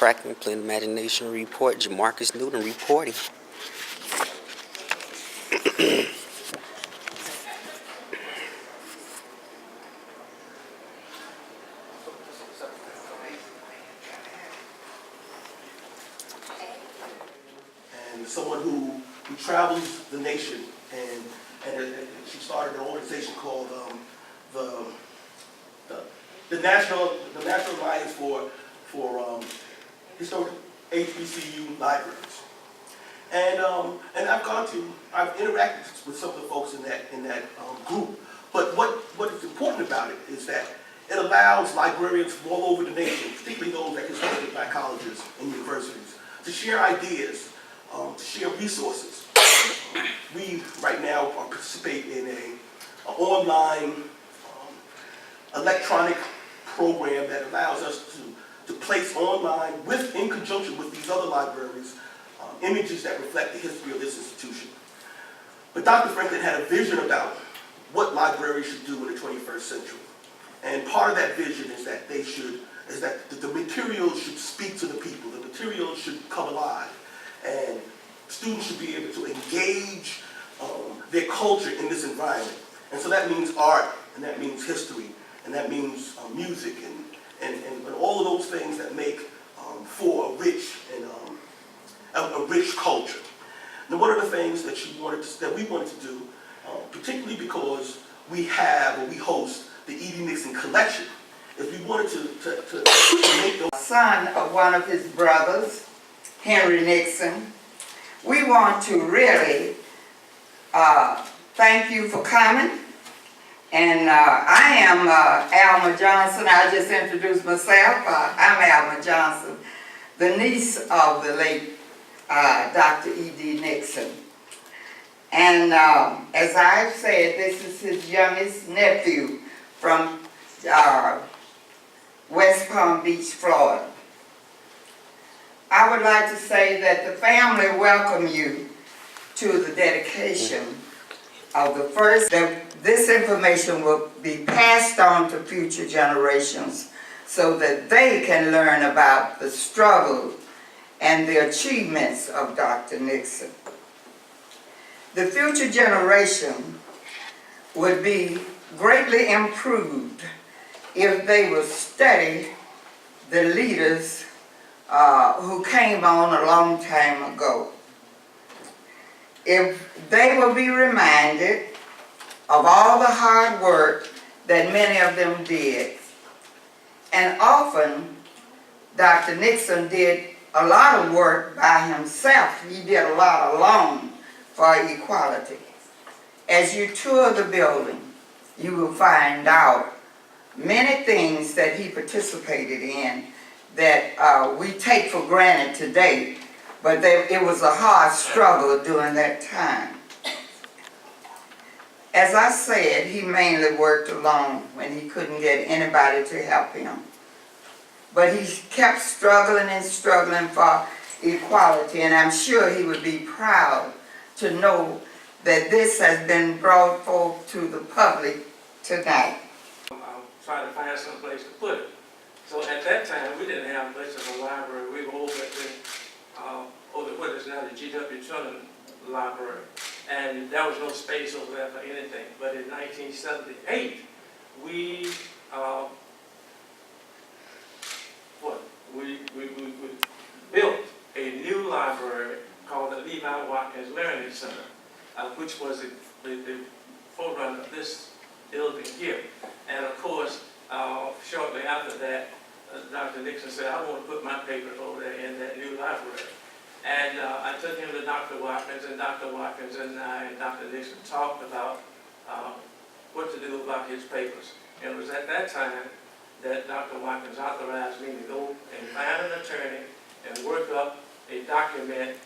Tracking, Plan Imagination Report, Jamarcus Newton reporting. And someone who travels the nation, and she started an organization called the National Alliance for Historic HBCU Libraries. And I've interacted with some of the folks in that group. But what is important about it is that it allows librarians from all over the nation, particularly those at historically black colleges and universities, to share ideas, to share resources. We right now participate in an online electronic program that allows us to place online, in conjunction with these other libraries, images that reflect the history of this institution. But Dr. Franklin had a vision about what libraries should do in the 21st century. And part of that vision is that the materials should speak to the people. The materials should come alive. And students should be able to engage their culture in this environment. And so that means art, and that means history, and that means music, and all of those things that make for a rich culture. Now, one of the things that we wanted to do, particularly because we host the E.D Nixon collection, is we wanted to make those. Son of one of his brothers, Henry Nixon. We want to really thank you for coming. And I am Alma Johnson. I just introduced myself. I'm Alma Johnson, the niece of the late Dr. E.D. Nixon. And as I've said, this is his youngest nephew from West Palm Beach, Florida. I would like to say that the family welcome you to the dedication of the first. This information will be passed on to future generations so that they can learn about the struggle and the achievements of Dr. Nixon. The future generation would be greatly improved if they would study the leaders who came on a long time ago. If they will be reminded of all the hard work that many of them did. And often, Dr. Nixon did a lot of work by himself. He did a lot alone for equality. As you tour the building, you will find out many things that he participated in that we take for granted today, but it was a hard struggle during that time. As I said, he mainly worked alone when he couldn't get anybody to help him. But he kept struggling and struggling for equality, and I'm sure he would be proud to know that this has been brought forth to the public tonight. I'm trying to find some place to put it. So at that time, we didn't have much of a library. We were over at what is now the G.W. Children Library. And there was no space over there for anything. But in 1978, we built a new library called the Levi Watkins Learning Center, which was the forerunner of this building here. And of course, shortly after that, Dr. Nixon said, I want to put my papers over there in that new library. And I took him to Dr. Watkins, and Dr. Watkins and I and Dr. Nixon talked about what to do about his papers. And it was at that time that Dr. Watkins authorized me to go and find an attorney and work up a document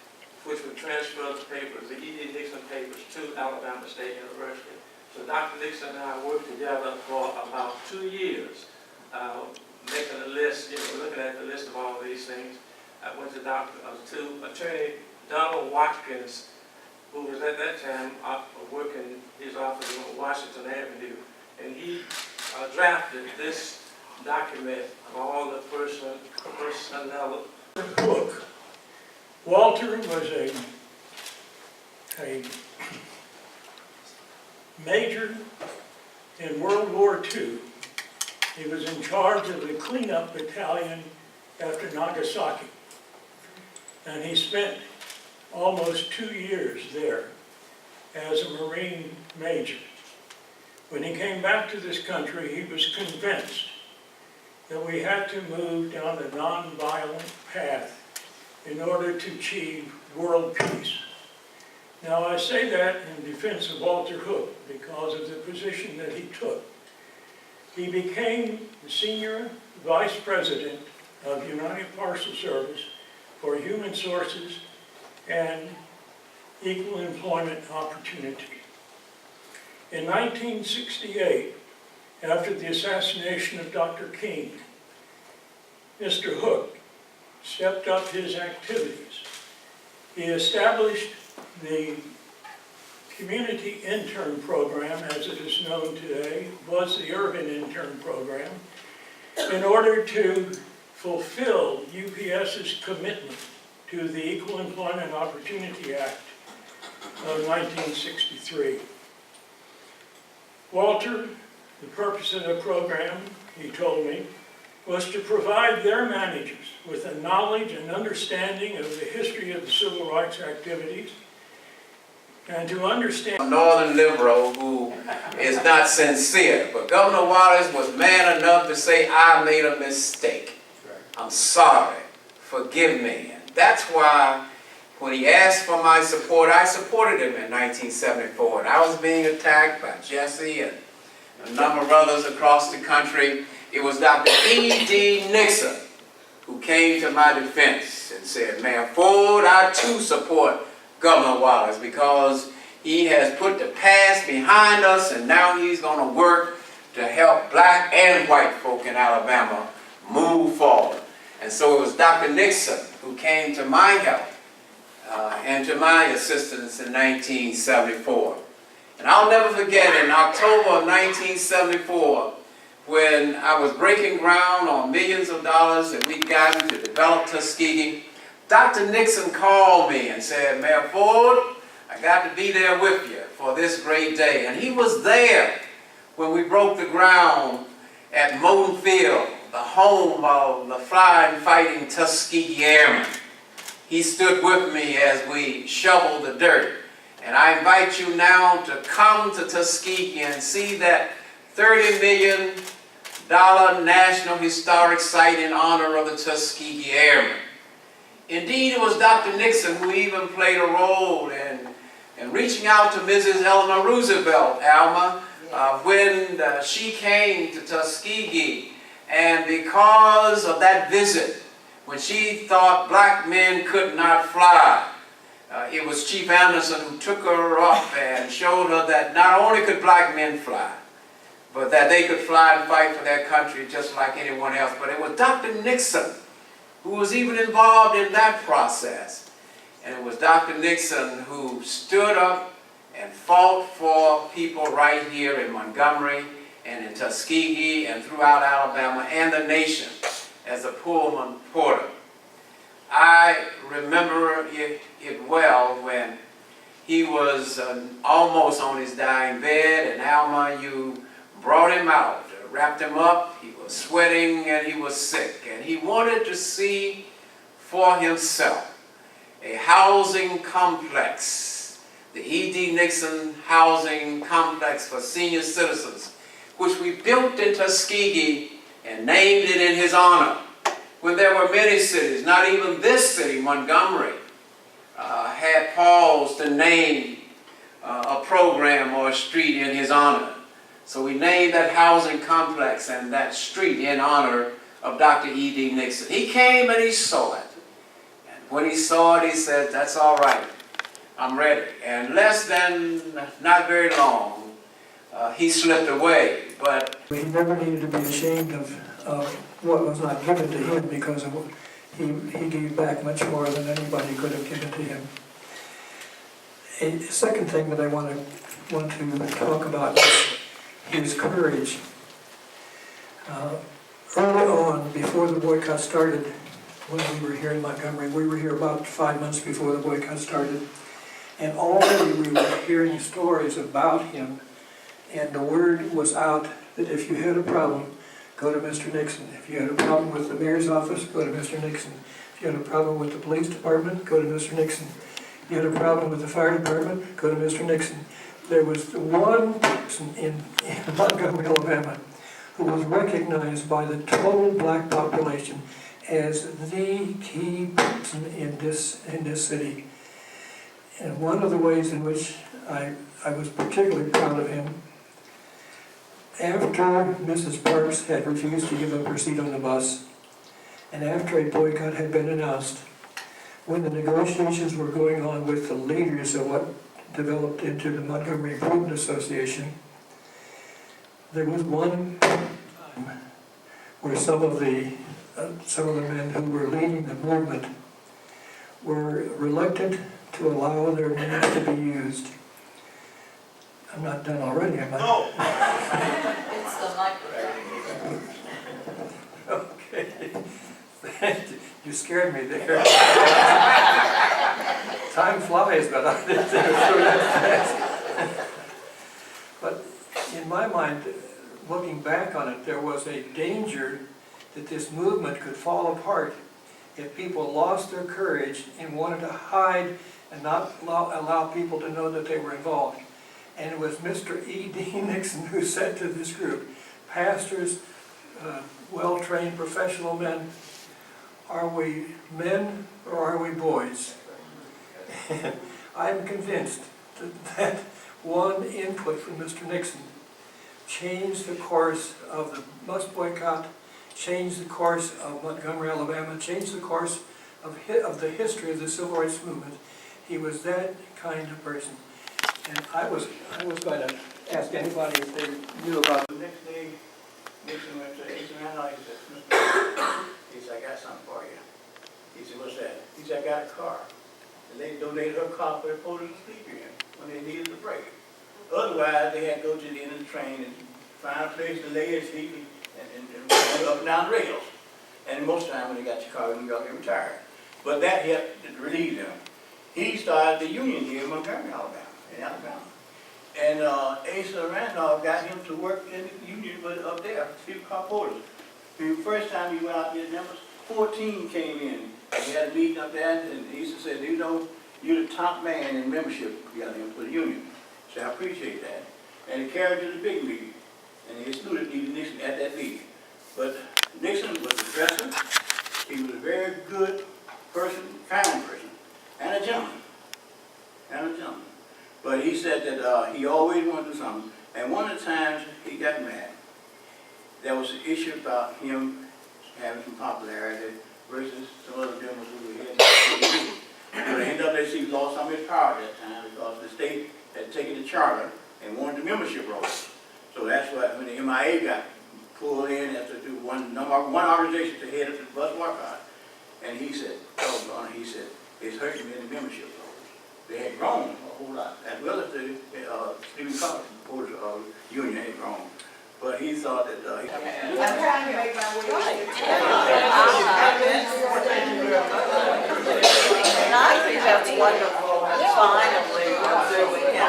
which would transfer the papers, the E.D. Nixon papers, to Alabama State University. So Dr. Nixon and I worked together for about 2 years, making a list, looking at the list of all these things. I went to Attorney Donald Watkins, who was at that time working his office on Washington Avenue, and he drafted this document of all the personnel Hook. Walter was a major in World War II. He was in charge of the cleanup battalion after Nagasaki. And he spent almost 2 years there as a Marine major. When he came back to this country, he was convinced that we had to move down a nonviolent path in order to achieve world peace. Now, I say that in defense of Walter Hook because of the position that he took. He became the senior vice president of United Parcel Service for Human Sources and Equal Employment Opportunity. In 1968, after the assassination of Dr. King, Mr. Hook stepped up his activities. He established the community intern program, as it is known today, was the urban intern program, in order to fulfill UPS's commitment to the Equal Employment Opportunity Act of 1963. Walter, the purpose of the program, he told me, was to provide their managers with a knowledge and understanding of the history of the civil rights activities, and to understand a northern liberal who is not sincere. But Governor Wallace was man enough to say, I made a mistake. I'm sorry. Forgive me. And that's why when he asked for my support, I supported him in 1974. And I was being attacked by Jesse and a number of others across the country. It was Dr. E.D. Nixon who came to my defense and said, Mayor Ford, I too support Governor Wallace because he has put the past behind us and now he's going to work to help black and white folk in Alabama move forward. And so it was Dr. Nixon who came to my help and to my assistance in 1974. And I'll never forget in October of 1974 when I was breaking ground on millions of dollars that we'd gotten to develop Tuskegee, Dr. Nixon called me and said, Mayor Ford, I got to be there with you for this great day. And he was there when we broke the ground at Moton Field, the home of the flying, fighting Tuskegee Airmen. He stood with me as we shoveled the dirt. And I invite you now to come to Tuskegee and see that $30 million National Historic Site in honor of the Tuskegee Airmen. Indeed, it was Dr. Nixon who even played a role in reaching out to Mrs. Eleanor Roosevelt, Alma, when she came to Tuskegee. And because of that visit, when she thought black men could not fly, it was Chief Anderson who took her up and showed her that not only could black men fly, but that they could fly and fight for their country just like anyone else. But it was Dr. Nixon who was even involved in that process. And it was Dr. Nixon who stood up and fought for people right here in Montgomery and in Tuskegee and throughout Alabama and the nation as a Pullman porter. I remember it well when he was almost on his dying bed, and Alma, you brought him out, wrapped him up. He was sweating and he was sick, and he wanted to see for himself a housing complex, the E.D. Nixon Housing Complex for Senior Citizens, which we built in Tuskegee and named it in his honor. When there were many cities, not even this city, Montgomery, had paused to name a program or a street in his honor. So we named that housing complex and that street in honor of Dr. E.D. Nixon. He came and he saw it. And when he saw it, he said, that's all right, I'm ready. And less than, not very long, he slipped away. But he never needed to be ashamed of what was not given to him, because he gave back much more than anybody could have given to him. A second thing that I want to talk about is his courage. Early on, before the boycott started, when we were here in Montgomery. We were here about 5 months before the boycott started. And already we were hearing stories about him, and the word was out that if you had a problem, go to Mr. Nixon. If you had a problem with the mayor's office, go to Mr. Nixon. If you had a problem with the police department, go to Mr. Nixon. If you had a problem with the fire department, go to Mr. Nixon. There was one person in Montgomery, Alabama, who was recognized by the total black population as the key person in this city. And one of the ways in which I was particularly proud of him, after Mrs. Parks had refused to give up her seat on the bus, and after a boycott had been announced, when the negotiations were going on with the leaders of what developed into the Montgomery Improvement Association, there was one time where some of the men who were leading the movement were reluctant to allow their names to be used. I'm not done already, am I? No. It's the microphone. Okay. You scared me there. Time flies, but I didn't think it was through that fast. But in my mind, looking back on it, there was a danger that this movement could fall apart if people lost their courage and wanted to hide and not allow people to know that they were involved. And it was Mr. E.D. Nixon who said to this group, pastors, well-trained professional men, are we men or are we boys? And I'm convinced that one input from Mr. Nixon changed the course of the bus boycott, changed the course of Montgomery, Alabama, changed the course of the history of the civil rights movement. He was that kind of person. And I was going to ask anybody if they knew about. The next day, Nixon went to H. Randolph. He said, he said, I got something for you. He said, what's that? He said, I got a car. And they donated her car for the porters to sleep in when they needed a break. Otherwise, they had to go to the end of the train and find a place to lay his feet and walk up and down the rails. And most of the time when they got your car in New York, they retired. But that helped to relieve them. He started the union here in Montgomery, Alabama. And Asa Randolph got him to work in the union up there, Steve car porters. The first time he went out there, numbers 14 came in. He had a meeting up there, and Asa said, you know, you're the top man in membership for the union. So I appreciate that. And he carried to the big meeting. And he saluted E.D. Nixon at that meeting. But Nixon was a dresser. He was a very good person, kind person, and a gentleman. But he said that he always wanted to do something. And one of the times he got mad, there was an issue about him having some popularity versus some other gentlemen who were here. But ended up that he lost some of his power at that time because the state had taken the charter and wanted the membership role. So that's why when the MIA got pulled in after do one organization to head up the bus boycott, and he said, oh, he said, it's hurting me in the membership roles. They had grown a whole lot, as well as the Stephen College Porters Union had grown. But he thought that I'm trying to make my way. I think that's wonderful. Finally, we're doing it.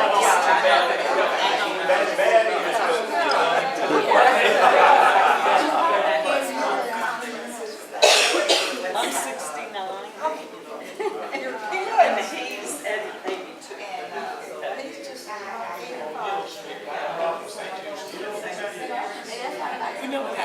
I'm 69. And he's at 82. You know what